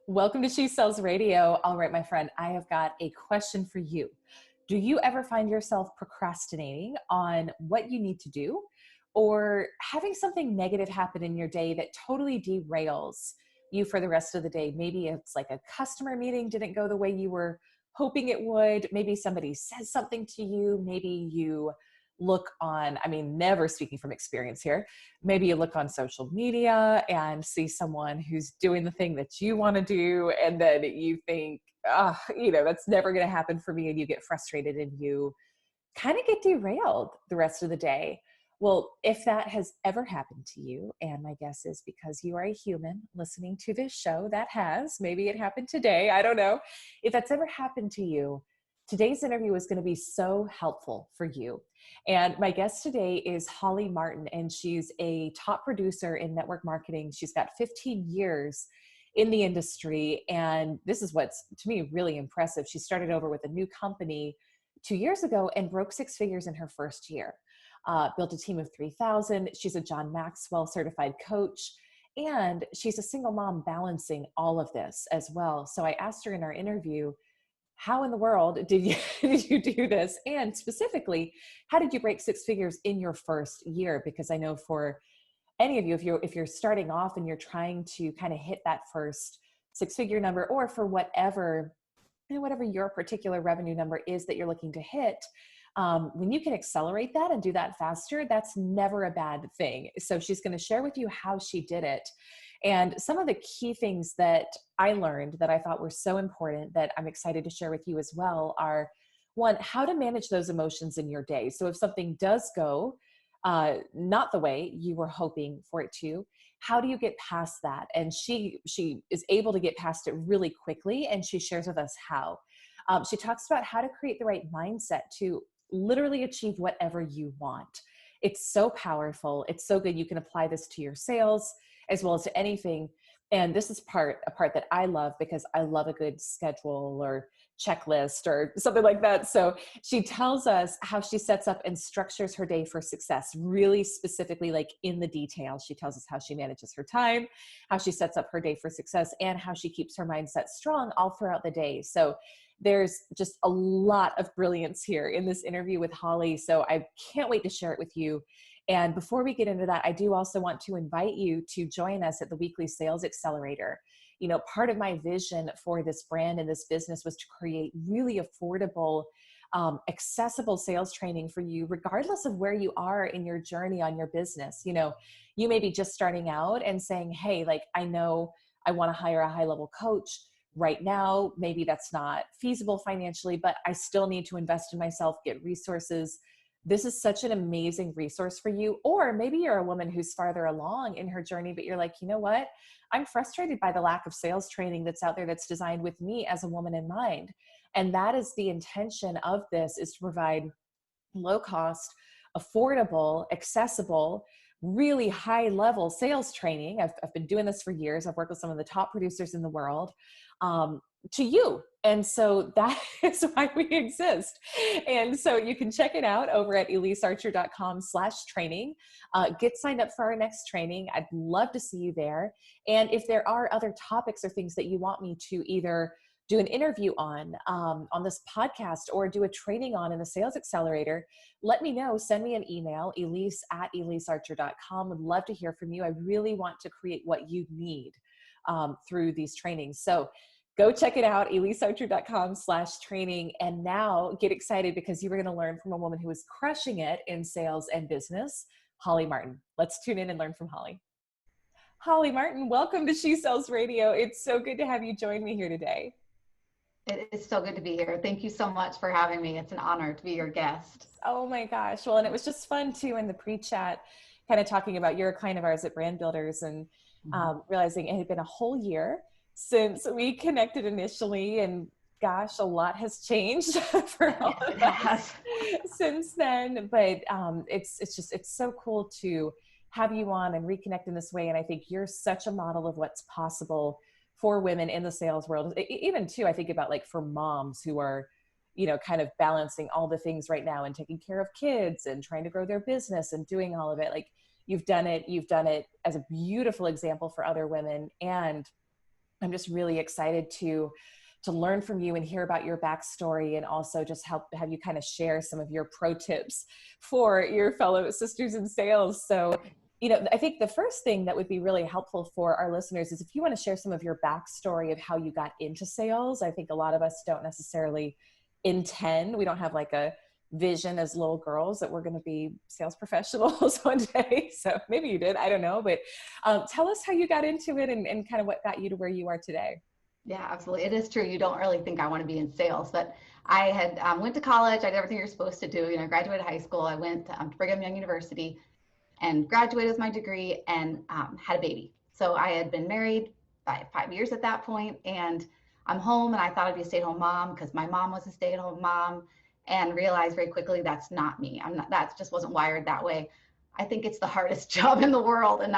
Welcome to She Sells Radio. All right, my friend, I have got a question for you. Do you ever find yourself procrastinating on what you need to do, or having something negative happen in your day that totally derails you for the rest of the day? Maybe it's like a customer meeting didn't go the way you were hoping it would. Maybe somebody says something to you. Maybe you look on, never speaking from experience here. Maybe you look on social media and see someone who's doing the thing that you want to do, and then you think, that's never going to happen for me, and you get frustrated and you kind of get derailed the rest of the day. Well, if that has ever happened to you, and my guess is because you are a human listening to this show, that has, maybe it happened today, I don't know. If that's ever happened to you, today's interview is going to be so helpful for you. And my guest today is Holly Martin, and she's a top producer in network marketing. She's got 15 years in the industry, and this is what's, to me, really impressive. She started over with a new company 2 years ago and broke six figures in her first year. Built a team of 3,000. She's a John Maxwell certified coach, and she's a single mom balancing all of this as well. So I asked her in our interview, how in the world did you do this? And specifically, how did you break six figures in your first year? Because I know for any of you, if you're starting off and you're trying to kind of hit that first six-figure number, or for whatever your particular revenue number is that you're looking to hit, when you can accelerate that and do that faster, that's never a bad thing. So she's going to share with you how she did it. And some of the key things that I learned that I thought were so important that I'm excited to share with you as well are, one, how to manage those emotions in your day. So if something does go not the way you were hoping for it to, how do you get past that? And she is able to get past it really quickly, and she shares with us how. She talks about how to create the right mindset to literally achieve whatever you want. It's so powerful. It's so good. You can apply this to your sales as well as to anything. And this is a part that I love, because I love a good schedule or checklist or something like that. So she tells us how she sets up and structures her day for success, really specifically, like in the details. She tells us how she manages her time, how she sets up her day for success, and how she keeps her mindset strong all throughout the day. So there's just a lot of brilliance here in this interview with Holly. So I can't wait to share it with you. And before we get into that, I do also want to invite you to join us at the Weekly Sales Accelerator. You know, part of my vision for this brand and this business was to create really affordable, accessible sales training for you, regardless of where you are in your journey on your business. You know, you may be just starting out and saying, hey, like, I know I want to hire a high-level coach right now. Maybe that's not feasible financially, but I still need to invest in myself, get resources. This is such an amazing resource for you. Or maybe you're a woman who's farther along in her journey, but you're like, you know what? I'm frustrated by the lack of sales training that's out there that's designed with me as a woman in mind. And that is the intention of this, is to provide low cost, affordable, accessible, really high level sales training. I've been doing this for years. I've worked with some of the top producers in the world, to you. And so that is why we exist. And so you can check it out over at elisearcher.com/training. Get signed up for our next training. I'd love to see you there. And if there are other topics or things that you want me to either do an interview on this podcast, or do a training on in the Sales Accelerator, let me know. Send me an email, elise@elisearcher.com. Would love to hear from you. I really want to create what you need through these trainings. So go check it out, elisearcher.com/training. And now get excited, because you are going to learn from a woman who is crushing it in sales and business, Holly Martin. Let's tune in and learn from Holly. Holly Martin, welcome to She Sells Radio. It's so good to have you join me here today. It is so good to be here. Thank you so much for having me. It's an honor to be your guest. Oh my gosh. Well, and it was just fun too in the pre-chat, kind of talking about, you're a client of ours at Brand Builders, and realizing it had been a whole year since we connected initially, and gosh, a lot has changed for all of us since then. But it's so cool to have you on and reconnect in this way. And I think you're such a model of what's possible for women in the sales world. Even too, I think about, like, for moms who are, you know, kind of balancing all the things right now and taking care of kids and trying to grow their business and doing all of it. Like, you've done it as a beautiful example for other women. And I'm just really excited to learn from you and hear about your backstory, and also just have you kind of share some of your pro tips for your fellow sisters in sales. So, I think the first thing that would be really helpful for our listeners is if you want to share some of your backstory of how you got into sales. I think a lot of us don't necessarily intend, we don't have like a vision as little girls that we're going to be sales professionals one day. So maybe you did, I don't know, but tell us how you got into it, and kind of what got you to where you are today. Yeah, absolutely. It is true. You don't really think I want to be in sales, but I had went to college. I did everything you're supposed to do. Graduated high school. I went to Brigham Young University and graduated with my degree and had a baby. So I had been married by 5 years at that point, and I'm home. And I thought I'd be a stay-at-home mom because my mom was a stay-at-home mom, and realized very quickly that's not me. I'm not. That just wasn't wired that way. I think it's the hardest job in the world, and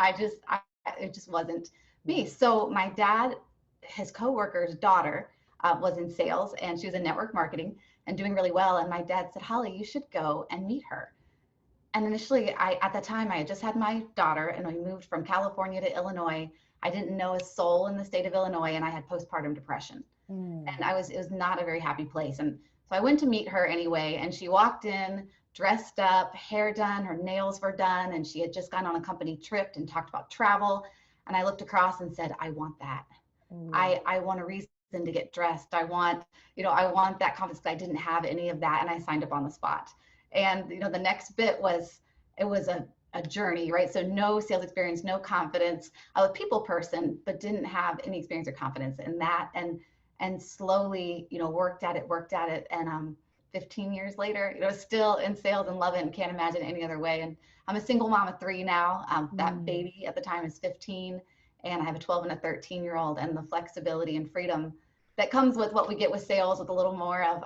it just wasn't me. So my dad, his coworker's daughter, was in sales, and she was in network marketing and doing really well. And my dad said, Holly, you should go and meet her. And initially, at the time, I had just had my daughter, and we moved from California to Illinois. I didn't know a soul in the state of Illinois, and I had postpartum depression. Mm. And it was not a very happy place. And so I went to meet her anyway, and she walked in, dressed up, hair done, her nails were done, and she had just gone on a company trip and talked about travel. And I looked across and said, I want that. Mm. I want a reason to get dressed. I want that confidence. I didn't have any of that. And I signed up on the spot. And, the next bit was, it was a journey, right? So no sales experience, no confidence. I was a people person, but didn't have any experience or confidence in that. And slowly, worked at it. And 15 years later, still in sales and love it and can't imagine any other way. And I'm a single mom of 3 now. That Mm. baby at the time is 15, and I have a 12 and a 13-year-old, and the flexibility and freedom that comes with what we get with sales, with a little more of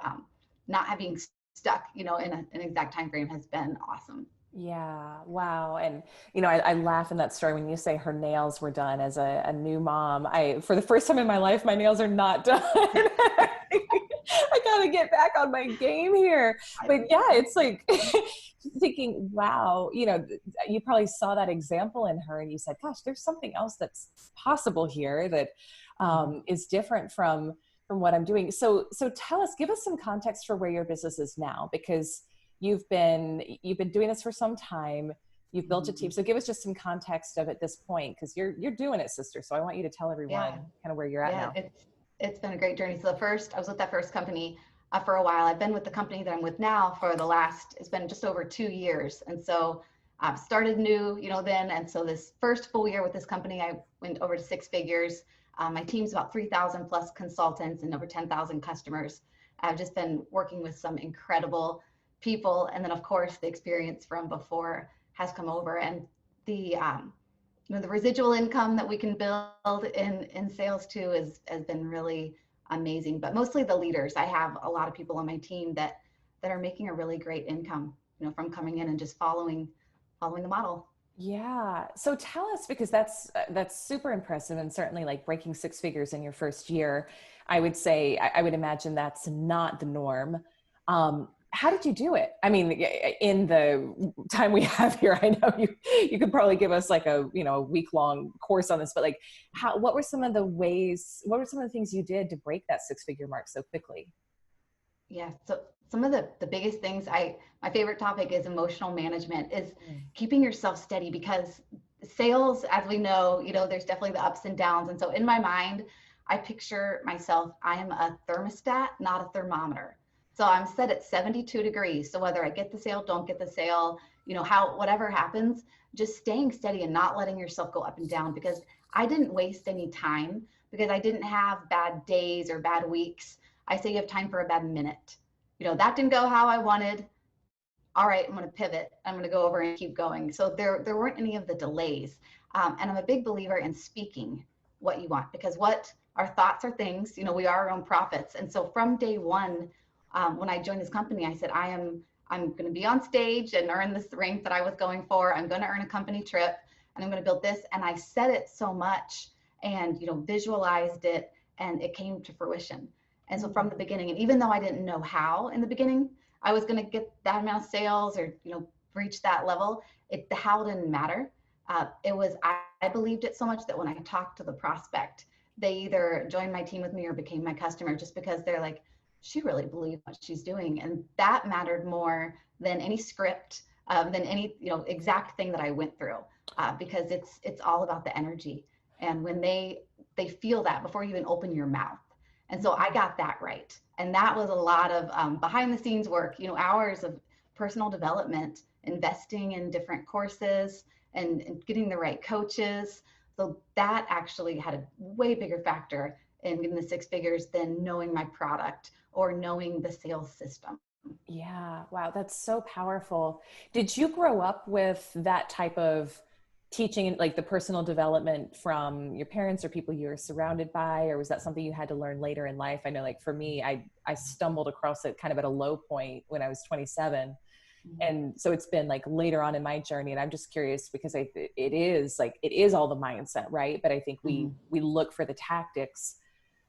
not having stuck, in an exact time frame, has been awesome. Yeah. Wow. And, I laugh in that story when you say her nails were done as a new mom. For the first time in my life, my nails are not done. I gotta get back on my game here. But yeah, it's like thinking, wow, you probably saw that example in her and you said, gosh, there's something else that's possible here that is different from what I'm doing. So give us some context for where your business is now, because you've been doing this for some time. You've built a team. So give us just some context of at this point, because you're doing it, sister. So I want you to tell everyone Yeah. kind of where you're at Yeah, now. it's been a great journey. So I was with that first company for a while. I've been with the company that I'm with now for it's been just over 2 years. And so I've started new, then. And so this first full year with this company, I went over to 6 figures. My team's about 3,000 plus consultants and over 10,000 customers. I've just been working with some incredible people. And then of course the experience from before has come over, and the, the residual income that we can build in sales too has been really amazing. But mostly the leaders. I have a lot of people on my team that are making a really great income, from coming in and just following the model. Yeah. So tell us, because that's super impressive, and certainly like breaking 6 figures in your first year, I would say, I would imagine that's not the norm. How did you do it? I mean, in the time we have here, I know you could probably give us like a week-long course on this, but like what were some of the things you did to break that 6 figure mark so quickly? Yeah. So some of the biggest things, my favorite topic is emotional management, is Mm. keeping yourself steady, because sales, as we know, there's definitely the ups and downs. And so in my mind, I picture myself, I am a thermostat, not a thermometer. So I'm set at 72 degrees. So whether I get the sale, don't get the sale, whatever happens, just staying steady and not letting yourself go up and down, because I didn't waste any time, because I didn't have bad days or bad weeks. I say you have time for a bad minute. That didn't go how I wanted. All right, I'm going to pivot. I'm going to go over and keep going. So there weren't any of the delays. And I'm a big believer in speaking what you want, because what our thoughts are things, we are our own prophets. And so from day one, when I joined this company, I said, I'm going to be on stage and earn this rank that I was going for. I'm going to earn a company trip, and I'm going to build this. And I said it so much and, visualized it, and it came to fruition. And so from the beginning, and even though I didn't know how in the beginning I was going to get that amount of sales or, reach that level, the how didn't matter. It was, I believed it so much that when I talked to the prospect, they either joined my team with me or became my customer, just because they're like, she really believes what she's doing. And that mattered more than any script, than any, exact thing that I went through, because it's all about the energy. And when they feel that before you even open your mouth. And so I got that right. And that was a lot of behind the scenes work, hours of personal development, investing in different courses, and getting the right coaches. So that actually had a way bigger factor in getting the six figures than knowing my product or knowing the sales system. Yeah. Wow. That's so powerful. Did you grow up with that type of teaching, like the personal development from your parents or people you were surrounded by, or was that something you had to learn later in life? I know, like for me, I stumbled across it kind of at a low point when I was 27. Mm-hmm. And so it's been like later on in my journey. And I'm just curious because it is all the mindset, right? But I think Mm-hmm. we look for the tactics.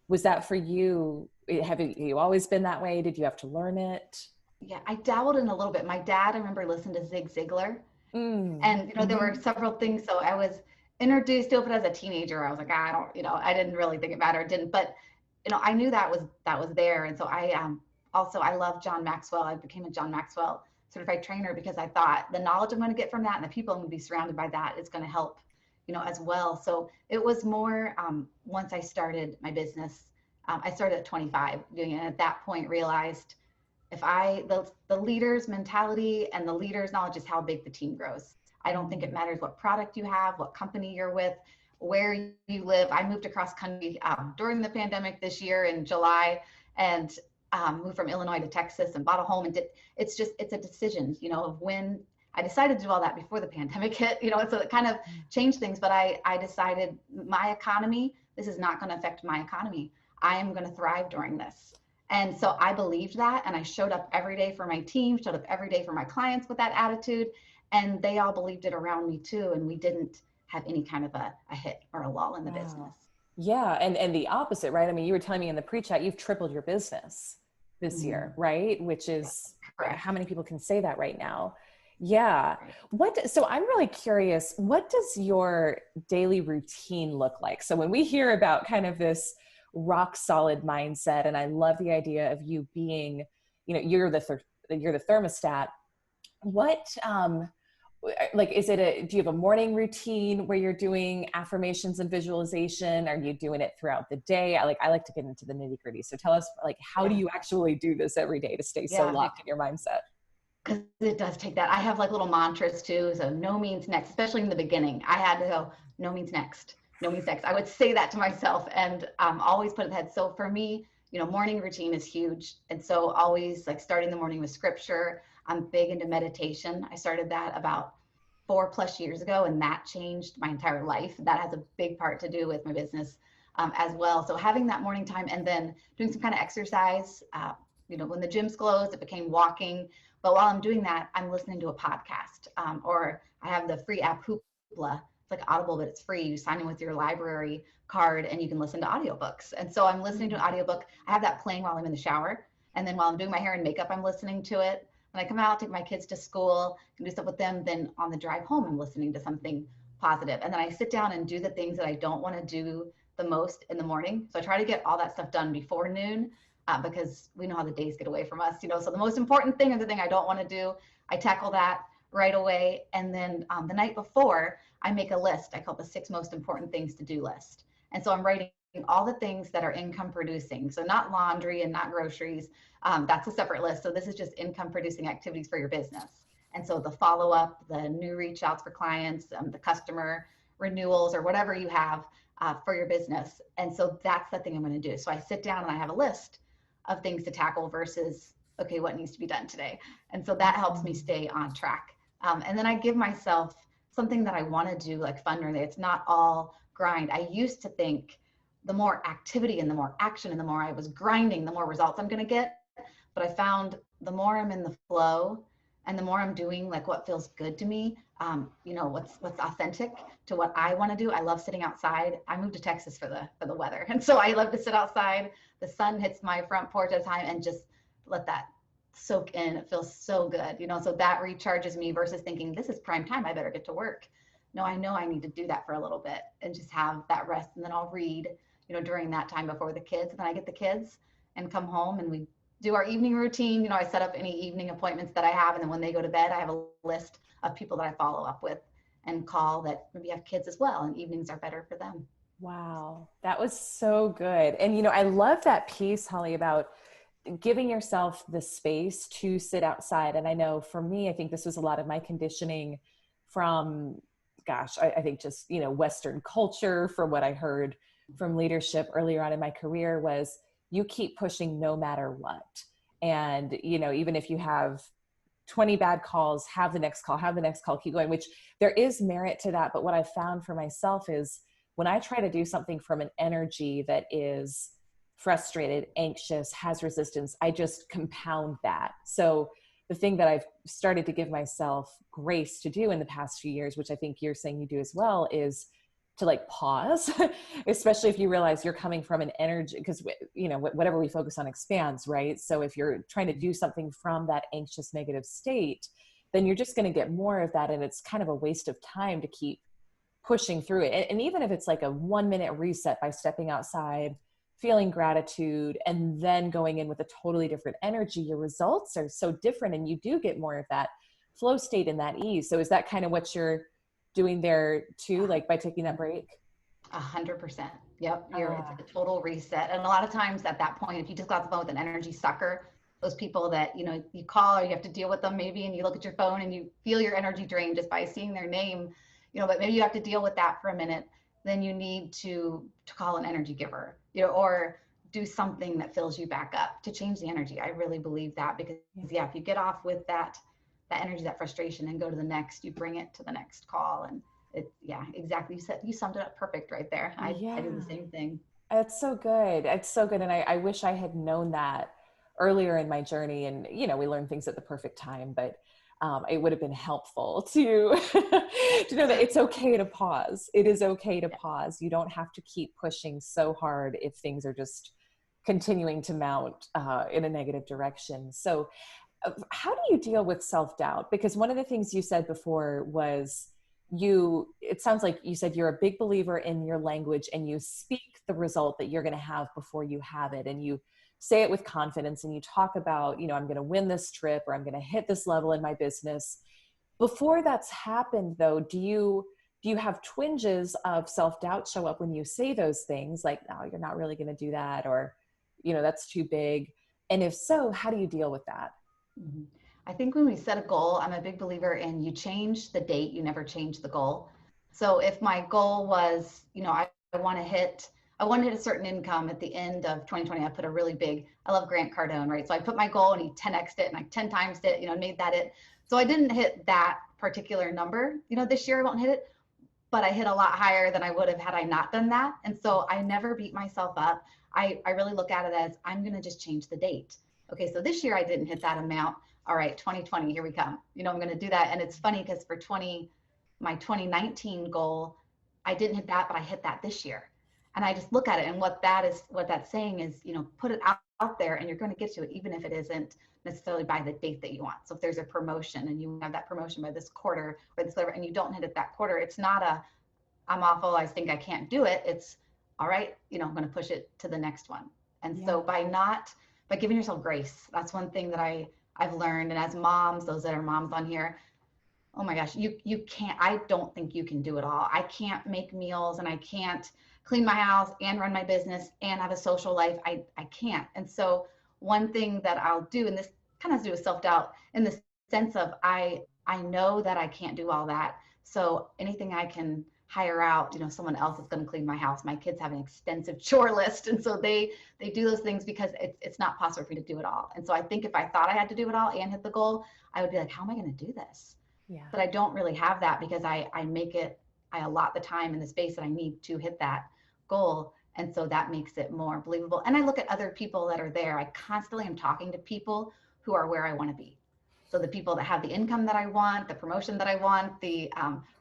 Was that for you? Have you always been that way? Did you have to learn it? Yeah, I dabbled in a little bit. My dad, I remember listening to Zig Ziglar, Mm. and there were Mm-hmm. several things. So I was introduced to it as a teenager. I was like, I don't, I didn't really think it mattered. Didn't, but I knew that was there. And so I love John Maxwell. I became a John Maxwell certified trainer because I thought the knowledge I'm going to get from that and the people I'm going to be surrounded by that is going to help, as well. So it was more, once I started my business. I started at 25 doing it, and at that point realized, if the leader's mentality and the leader's knowledge is how big the team grows. I don't think it matters what product you have, what company you're with, where you live. I moved across country during the pandemic this year in July, and moved from Illinois to Texas and bought a home, and it's a decision, of when. I decided to do all that before the pandemic hit, and so it kind of changed things. But I decided, my economy, this is not going to affect my economy. I am going to thrive during this. And so I believed that, and I showed up every day for my team, showed up every day for my clients with that attitude, and they all believed it around me too. And we didn't have any kind of a hit or a lull in the business. Wow. Yeah. And the opposite, right? I mean, you were telling me in the pre-chat, you've tripled your business this Mm-hmm. year, right? Which is, how Correct. many people can say that right now? Yeah. Right. So I'm really curious, what does your daily routine look like? So when we hear about kind of this rock solid mindset, and I love the idea of you being, you're you're the thermostat. What, like, do you have a morning routine where you're doing affirmations and visualization? Are you doing it throughout the day? I like to get into the nitty gritty. So tell us, like, how do Yeah. you actually do this every day to stay so Yeah. locked in your mindset? Because it does take that. I have like little mantras too. So no means next, especially in the beginning. I had to go, no means next, no means next. I would say that to myself, and always put it in the head. So for me, morning routine is huge. And so always like starting the morning with scripture. I'm big into meditation. I started that about 4+ years ago, and that changed my entire life. That has a big part to do with my business, as well. So having that morning time, and then doing some kind of exercise. When the gym's closed, it became walking. But while I'm doing that, I'm listening to a podcast, or I have the free app Hoopla. It's like Audible, but it's free. You sign in with your library card, and you can listen to audiobooks. And so I'm listening to an audiobook. I have that playing while I'm in the shower. And then while I'm doing my hair and makeup, I'm listening to it. When I come out, take my kids to school, and do stuff with them, then on the drive home, I'm listening to something positive. And then I sit down and do the things that I don't want to do the most in the morning. So I try to get all that stuff done before noon, because we know how the days get away from us. So the most important thing, or the thing I don't want to do, I tackle that right away. And then the night before, I make a list. I call it the 6 most important things to do list. And so I'm writing all the things that are income producing. So not laundry and not groceries. That's a separate list. So this is just income producing activities for your business. And so the follow up, the new reach outs for clients, the customer renewals, or whatever you have for your business. And so that's the thing I'm going to do. So I sit down and I have a list of things to tackle versus, okay, what needs to be done today. And so that helps me stay on track. And then I give myself something that I want to do, like fun during the day. It's not all grind. I used to think the more activity and the more action and the more I was grinding, the more results I'm going to get. But I found the more I'm in the flow and the more I'm doing like what feels good to me, what's authentic to what I want to do. I love sitting outside. I moved to Texas for the weather, and so I love to sit outside. The sun hits my front porch at a time, and just let that soak in. It feels so good, so that recharges me versus thinking this is prime time, I better get to work. No, I know I need to do that for a little bit and just have that rest, and then I'll read, during that time before the kids. And then I get the kids and come home and we do our evening routine. I set up any evening appointments that I have. And then when they go to bed, I have a list of people that I follow up with and call that maybe have kids as well. And evenings are better for them. Wow, that was so good. And, I love that piece, Holly, about giving yourself the space to sit outside. And I know for me, I think this was a lot of my conditioning from, gosh, I think just, Western culture, from what I heard from leadership earlier on in my career, was you keep pushing no matter what. And, even if you have 20 bad calls, have the next call, keep going, which there is merit to that. But what I've found for myself is when I try to do something from an energy that is frustrated, anxious, has resistance, I just compound that. So the thing that I've started to give myself grace to do in the past few years, which I think you're saying you do as well, is to pause, especially if you realize you're coming from an energy, because whatever we focus on expands, right? So if you're trying to do something from that anxious, negative state, then you're just going to get more of that. And it's kind of a waste of time to keep pushing through it. And even if it's like a 1-minute reset by stepping outside, feeling gratitude, and then going in with a totally different energy, your results are so different and you do get more of that flow state and that ease. So is that kind of what you're doing there too, by taking that break? 100%. Yep. It's a total reset. And a lot of times at that point, if you just got off the phone with an energy sucker, those people that, you call or you have to deal with them maybe, and you look at your phone and you feel your energy drain just by seeing their name, but maybe you have to deal with that for a minute. Then you need to call an energy giver, or do something that fills you back up to change the energy. I really believe that because if you get off with that energy, that frustration, and go to the next, you bring it to the next call. And exactly. You summed it up perfect right there. I do the same thing. It's so good. It's so good. And I wish I had known that earlier in my journey. And, we learn things at the perfect time, but it would have been helpful to, to know that it's okay to pause. It is okay to pause. You don't have to keep pushing so hard if things are just continuing to mount in a negative direction. So how do you deal with self-doubt? Because one of the things you said before was it sounds like you said you're a big believer in your language and you speak the result that you're going to have before you have it. And you say it with confidence and you talk about, I'm going to win this trip or I'm going to hit this level in my business. Before that's happened though, do you have twinges of self-doubt show up when you say those things like, no, you're not really going to do that, or, that's too big? And if so, how do you deal with that? Mm-hmm. I think when we set a goal, I'm a big believer in you change the date, you never change the goal. So if my goal was, I want to hit a certain income at the end of 2020, I put a really big, I love Grant Cardone, right? So I put my goal and he 10x'd it and I 10 times it, made that it. So I didn't hit that particular number, this year I won't hit it, but I hit a lot higher than I would have had I not done that. And so I never beat myself up. I really look at it as I'm going to just change the date. Okay, so this year I didn't hit that amount. All right, 2020, here we come. I'm going to do that. And it's funny because for my 2019 goal, I didn't hit that, but I hit that this year. And I just look at it, and what that's saying is, put it out there and you're going to get to it, even if it isn't necessarily by the date that you want. So if there's a promotion and you have that promotion by this quarter or this, and you don't hit it that quarter, it's not I'm awful, I think I can't do it. It's all right, I'm going to push it to the next one. And so by giving yourself grace, that's one thing that I've learned. And as moms, those that are moms on here, oh my gosh, you can't, I don't think you can do it all. I can't make meals and I can't clean my house and run my business and have a social life. I can't. And so one thing that I'll do, and this kind of has to do with self-doubt in the sense of I know that I can't do all that. So anything I can hire out, someone else is going to clean my house. My kids have an extensive chore list. And so they do those things because it's not possible for me to do it all. And so I think if I thought I had to do it all and hit the goal, I would be like, how am I going to do this? Yeah. But I don't really have that because I allot the time and the space that I need to hit that goal. And so that makes it more believable. And I look at other people that are there. I constantly am talking to people who are where I want to be. So the people that have the income that I want, the promotion that I want, the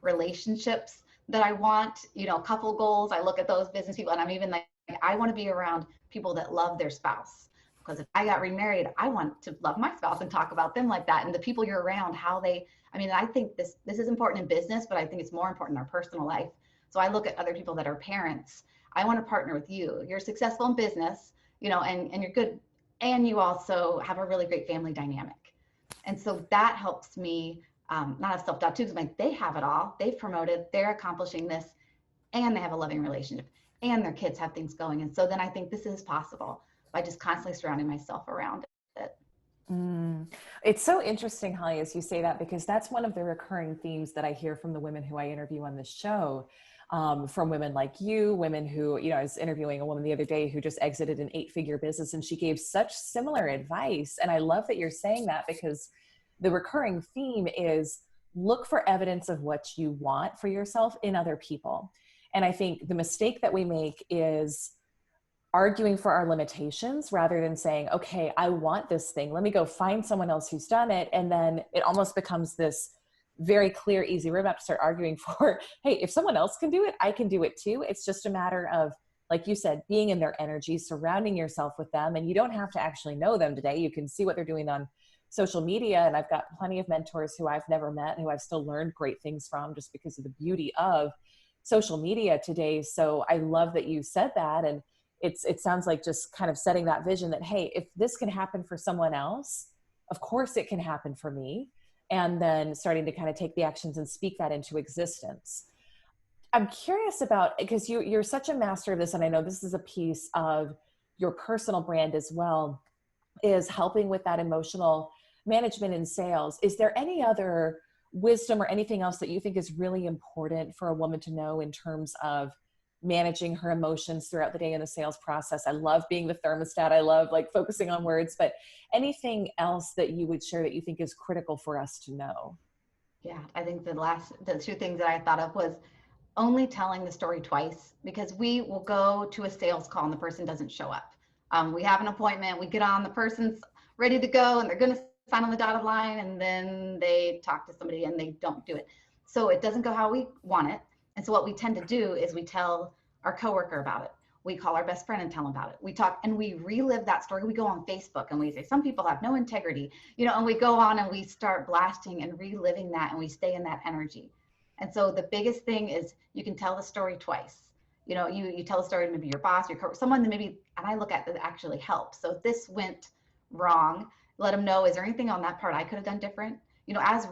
relationships that I want, couple goals. I look at those business people and I'm even like, I want to be around people that love their spouse. Because if I got remarried, I want to love my spouse and talk about them like that. And the people you're around, I think this is important in business, but I think it's more important in our personal life. So I look at other people that are parents. I want to partner with you. You're successful in business, and you're good. And you also have a really great family dynamic. And so that helps me not have self-doubt too, because like they have it all. They've promoted, they're accomplishing this, and they have a loving relationship, and their kids have things going. And so then I think this is possible by just constantly surrounding myself around it. Mm. It's so interesting, Holly, as you say that, because that's one of the recurring themes that I hear from the women who I interview on this show. From women like you, women who, I was interviewing a woman the other day who just exited an 8-figure business, and she gave such similar advice. And I love that you're saying that, because the recurring theme is look for evidence of what you want for yourself in other people. And I think the mistake that we make is arguing for our limitations rather than saying, okay, I want this thing. Let me go find someone else who's done it. And then it almost becomes this very clear, easy roadmap to start arguing for, hey, if someone else can do it, I can do it too. It's just a matter of, like you said, being in their energy, surrounding yourself with them. And you don't have to actually know them today. You can see what they're doing on social media. And I've got plenty of mentors who I've never met, who I've still learned great things from just because of the beauty of social media today. So I love that you said that. And it sounds like just kind of setting that vision that, hey, if this can happen for someone else, of course it can happen for me. And then starting to kind of take the actions and speak that into existence. I'm curious about, because you're such a master of this, and I know this is a piece of your personal brand as well, is helping with that emotional management in sales. Is there any other wisdom or anything else that you think is really important for a woman to know in terms of managing her emotions throughout the day in the sales process? I love being the thermostat. I love like focusing on words, but anything else that you would share that you think is critical for us to know? Yeah, I think the two things that I thought of was only telling the story twice, because we will go to a sales call and the person doesn't show up. We have an appointment, we get on, the person's ready to go and they're going to sign on the dotted line, and then they talk to somebody and they don't do it. So it doesn't go how we want it. And so what we tend to do is we tell our coworker about it. We call our best friend and tell them about it. We talk and we relive that story. We go on Facebook and we say, some people have no integrity, and we go on and we start blasting and reliving that, and we stay in that energy. And so the biggest thing is you can tell the story twice. You tell a story to maybe your boss, someone that maybe, and I look at that actually helps. So if this went wrong, let them know, is there anything on that part I could have done different? As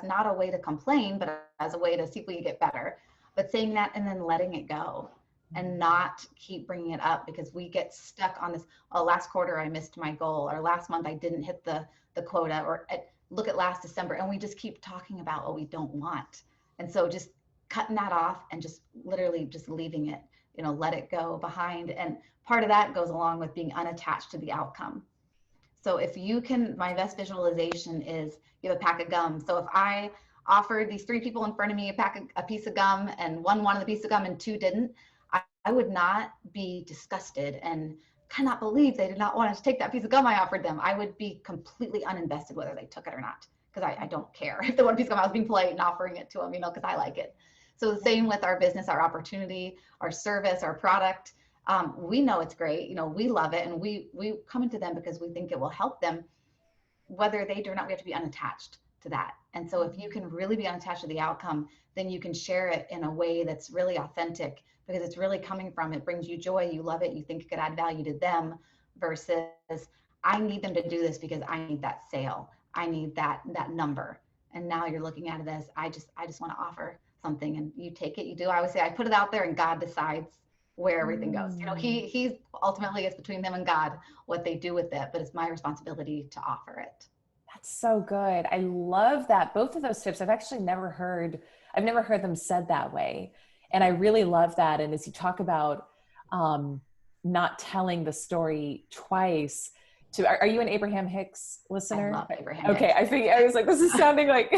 not a way to complain, but as a way to see if we can get better. But saying that and then letting it go and not keep bringing it up, because we get stuck on this. Oh, last quarter I missed my goal, or last month I didn't hit the quota, or look at last December, and we just keep talking about what we don't want. And so just cutting that off and just literally just leaving it, let it go behind. And part of that goes along with being unattached to the outcome. So if you can, my best visualization is you have a pack of gum. So if I offered these 3 people in front of me a piece of gum, and one wanted the piece of gum and 2 didn't, I would not be disgusted and cannot believe they did not want to take that piece of gum I offered them. I would be completely uninvested whether they took it or not, because I don't care if they want a piece of gum. I was being polite and offering it to them, because I like it. So the same with our business, our opportunity, our service, our product. We know it's great, we love it, and we come into them because we think it will help them. Whether they do or not, we have to be unattached to that. And so if you can really be unattached to the outcome, then you can share it in a way that's really authentic, because it's really coming from, it brings you joy, you love it, you think it could add value to them, versus I need them to do this because I need that sale, I need that number. And now you're looking at it as, I just want to offer something, and you take it, you do. I always say, I put it out there and God decides where everything goes. He's ultimately, it's between them and God what they do with it, but it's my responsibility to offer it. That's so good. I love that. Both of those tips, I've never heard them said that way. And I really love that. And as you talk about not telling the story twice, are you an Abraham Hicks listener? I love Abraham Okay. Hicks. I think I was like, this is sounding like,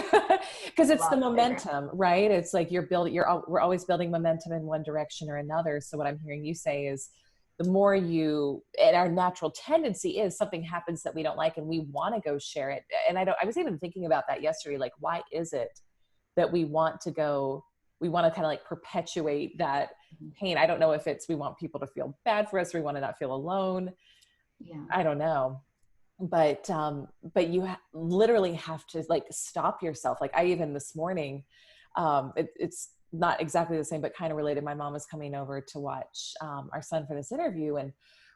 because it's the momentum, Abraham. right? It's like we're always building momentum in one direction or another. So what I'm hearing you say is, the more and our natural tendency is something happens that we don't like and we want to go share it. And I was even thinking about that yesterday, like, why is it that we want to kind of like perpetuate that pain? I don't know if it's, we want people to feel bad for us, or we want to not feel alone. Yeah. I don't know. But you literally have to like stop yourself. Like I even this morning, it's not exactly the same, but kind of related. My mom was coming over to watch our son for this interview. And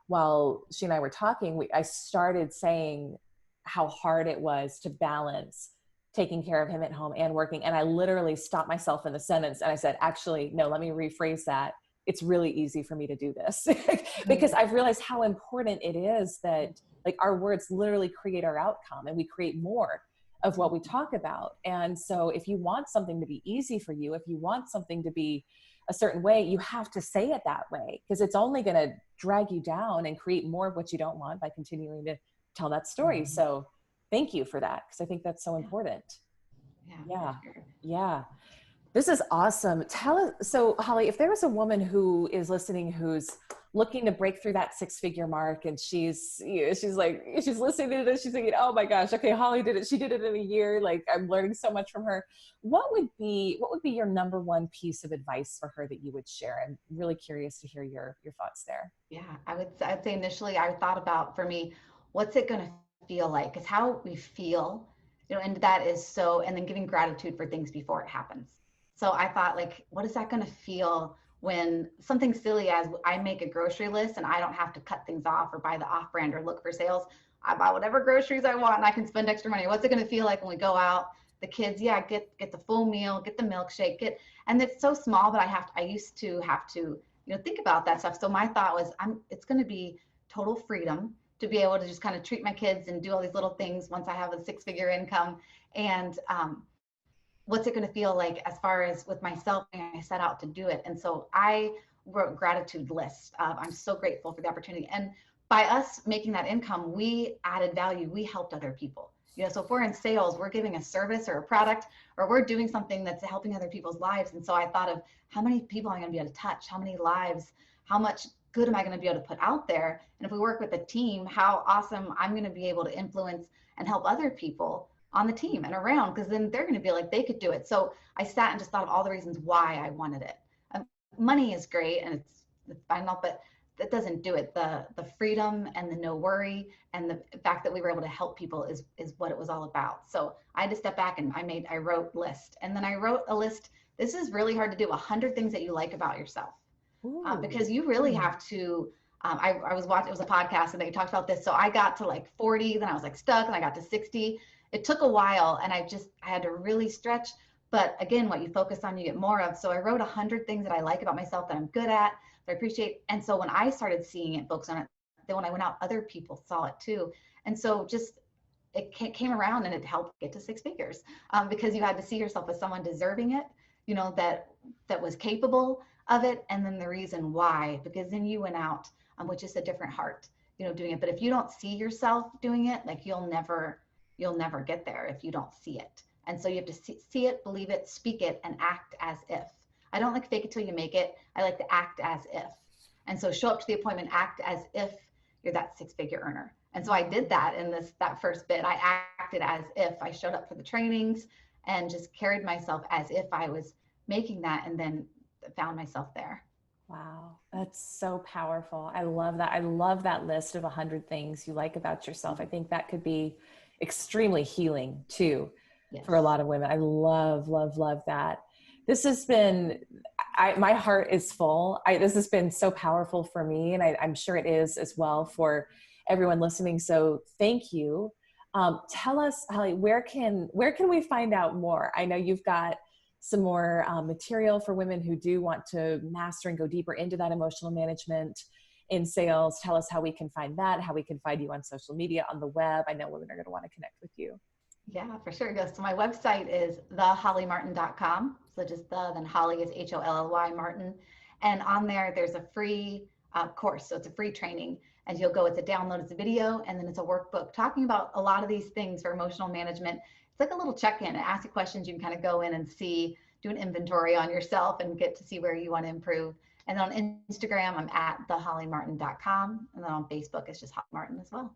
while she and I were talking, I started saying how hard it was to balance taking care of him at home and working. And I literally stopped myself in the sentence and I said, actually, no, let me rephrase that. It's really easy for me to do this because I've realized how important it is that like our words literally create our outcome and we create more of what we talk about. And so if you want something to be easy for you, if you want something to be a certain way, you have to say it that way because it's only going to drag you down and create more of what you don't want by continuing to tell that story. So thank you for that because I think that's so important. Yeah, Yeah. for sure. Yeah. This is awesome. Tell us, so Holly, if there was a woman who is listening, who's looking to break through that 6-figure mark and she's, you know, she's listening to this, she's thinking, oh my gosh, okay, Holly did it. She did it in a year. Like I'm learning so much from her. What would be your number one piece of advice for her that you would share? I'm really curious to hear your thoughts there. Yeah, I'd say initially I thought about, for me, what's it going to feel like? Because how we feel, you know, and that is so, and then giving gratitude for things before it happens. So I thought, like, what is that going to feel when something silly as I make a grocery list and I don't have to cut things off or buy the off brand or look for sales? I buy whatever groceries I want and I can spend extra money. What's it going to feel like when we go out? The kids, yeah, get the full meal, get the milkshake, and it's so small, but I used to have to, you know, think about that stuff. So my thought was, it's going to be total freedom to be able to just kind of treat my kids and do all these little things once I have a 6-figure income. And what's it going to feel like as far as with myself when I set out to do it? And so I wrote gratitude lists. I'm so grateful for the opportunity. And by us making that income, we added value. We helped other people. You know, so if we're in sales, we're giving a service or a product, or we're doing something that's helping other people's lives. And so I thought of how many people I'm going to be able to touch, how many lives, how much good am I going to be able to put out there? And if we work with a team, how awesome I'm going to be able to influence and help other people on the team and around, because then they're going to feel like they could do it. So I sat and just thought of all the reasons why I wanted it. Money is great and it's fine, but that doesn't do it. The freedom and the no worry and the fact that we were able to help people is what it was all about. So I had to step back and I wrote list, and then I wrote a list. This is really hard to do. 100 things that you like about yourself, because you really have to. I was watching, it was a podcast and they talked about this. So I got to like 40, then I was like stuck, and I got to 60. It took a while, and I had to really stretch. But again, what you focus on, you get more of. So I wrote 100 things that I like about myself, that I'm good at, that I appreciate. And so when I started seeing it, focus on it, then when I went out, other people saw it too. And so just it came around, and it helped get to 6 figures, because you had to see yourself as someone deserving it, you know, that was capable of it. And then the reason why, because then you went out with just a different heart, you know, doing it. But if you don't see yourself doing it, like you'll never get there if you don't see it. And so you have to see it, believe it, speak it, and act as if. I don't like fake it till you make it. I like to act as if. And so show up to the appointment, act as if you're that 6-figure earner. And so I did that in that first bit. I acted as if. I showed up for the trainings and just carried myself as if I was making that, and then found myself there. Wow, that's so powerful. I love that. I love that list of 100 things you like about yourself. I think that could be extremely healing too, Yes. for a lot of women. I love, love, love that. This has been, my heart is full. This has been so powerful for me, and I'm sure it is as well for everyone listening. So thank you. Tell us, Holly, where can we find out more? I know you've got some more material for women who do want to master and go deeper into that emotional management in sales. Tell us how we can find that, how we can find you on social media, on the web. I know women are going to want to connect with you. Yeah, for sure. So my website is thehollymartin.com. So just then Holly is Holly Martin. And on there's a free course. So it's a free training, and you'll go, it's a download, it's a video, and then it's a workbook talking about a lot of these things for emotional management. It's like a little check-in. It asks you questions. You can kind of go in and do an inventory on yourself and get to see where you want to improve. And then on Instagram, I'm at thehollymartin.com. And then on Facebook, it's just Holly Martin as well.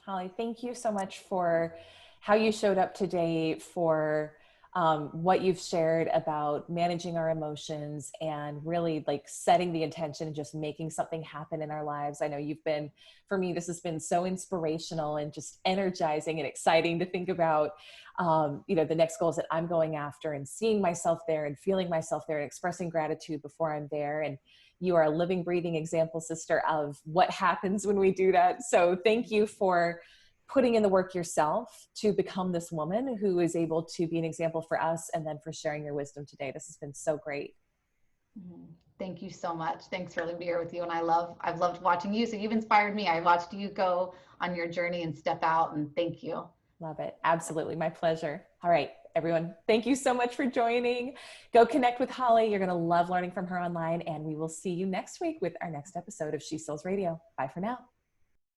Holly, thank you so much for how you showed up today, for what you've shared about managing our emotions and really like setting the intention and just making something happen in our lives. I know you've been, for me, this has been so inspirational and just energizing and exciting to think about, the next goals that I'm going after and seeing myself there and feeling myself there and expressing gratitude before I'm there. And you are a living, breathing example, sister, of what happens when we do that. So thank you for putting in the work yourself to become this woman who is able to be an example for us, and then for sharing your wisdom today. This has been so great. Thank you so much. Thanks for letting me be here with you. And I've loved watching you. So you've inspired me. I watched you go on your journey and step out, and thank you. Love it. Absolutely. My pleasure. All right, everyone. Thank you so much for joining. Go connect with Holly. You're going to love learning from her online, and we will see you next week with our next episode of She Sells Radio. Bye for now.